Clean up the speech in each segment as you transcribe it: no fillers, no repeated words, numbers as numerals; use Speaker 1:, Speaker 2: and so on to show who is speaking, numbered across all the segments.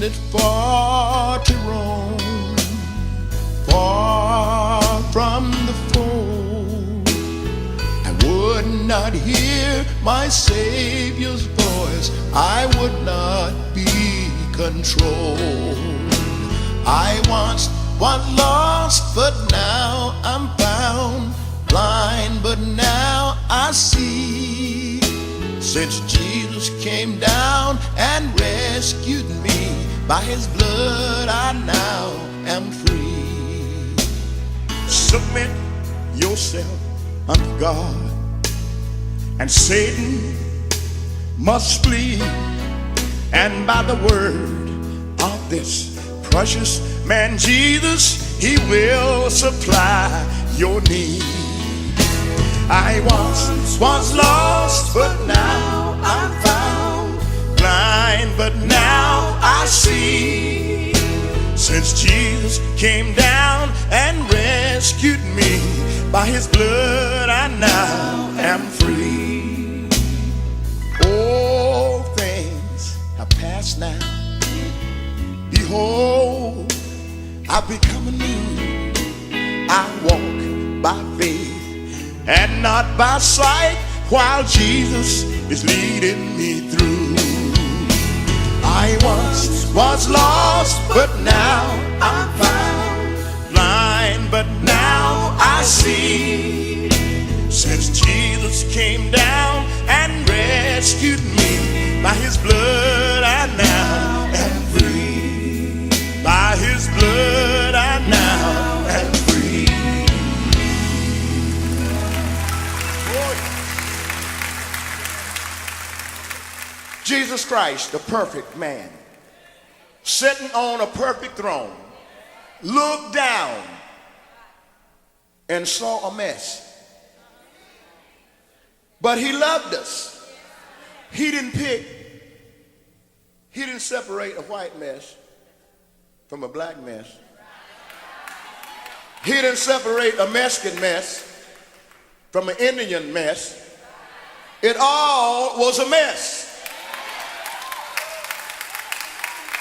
Speaker 1: headed far to roam, far from the fold. I would not hear my Savior's voice, I would not be controlled. I once was lost, but now I'm found, blind, but now I see. Since Jesus came down and rescued me, by his blood I now am free. Submit yourself unto God, and Satan must flee. And by the word of this precious man Jesus, he will supply your need. I once was lost, but now I'm found, blind, but now I see. Since Jesus came down and rescued me, by his blood I now am free. All things have passed now, behold, I've become anew. I walk by faith and not by sight, while Jesus is leading me through. I once was lost, but now I'm found, blind, but now I see. Since Jesus came down and rescued me, by his blood I now am free. By his blood I now am free. Jesus Christ, the perfect man, sitting on a perfect throne, looked down and saw a mess. But he loved us. He didn't separate a white mess from a black mess. He didn't separate a Mexican mess from an Indian mess. It all was a mess.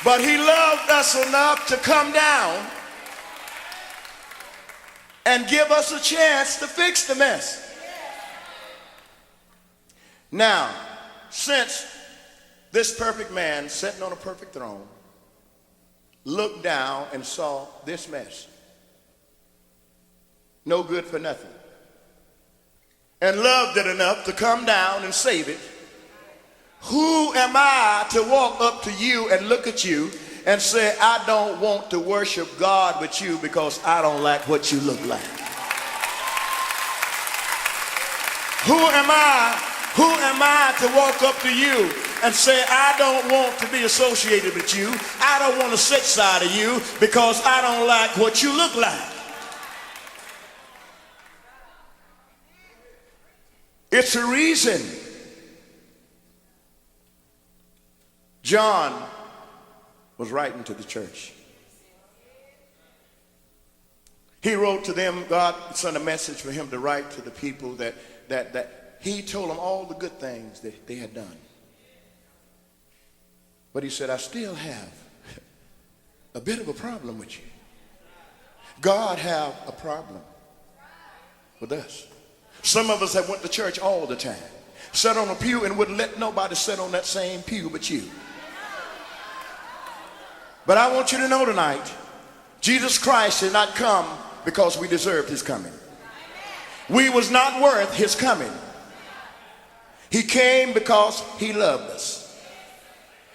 Speaker 1: But he loved us enough to come down and give us a chance to fix the mess. Now, since this perfect man sitting on a perfect throne looked down and saw this mess, no good for nothing, and loved it enough to come down and save it, who am I to walk up to you and look at you and say, I don't want to worship God with you because I don't like what you look like? Who am I to walk up to you and say, I don't want to be associated with you, I don't want to sit side of you because I don't like what you look like? It's a reason. John was writing to the church. He wrote to them, God sent a message for him to write to the people that he told them all the good things that they had done. But he said, I still have a bit of a problem with you. God have a problem with us. Some of us have went to church all the time, sat on a pew and wouldn't let nobody sit on that same pew but you. But I want you to know tonight, Jesus Christ did not come because we deserved his coming. We was not worth his coming. He came because he loved us.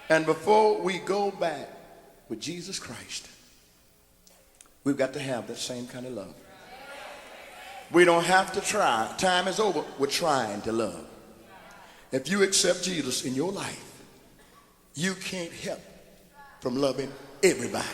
Speaker 1: And before we go back with Jesus Christ, we've got to have that same kind of love. We don't have to try. Time is over with trying to love. If you accept Jesus in your life, you can't help from loving everybody.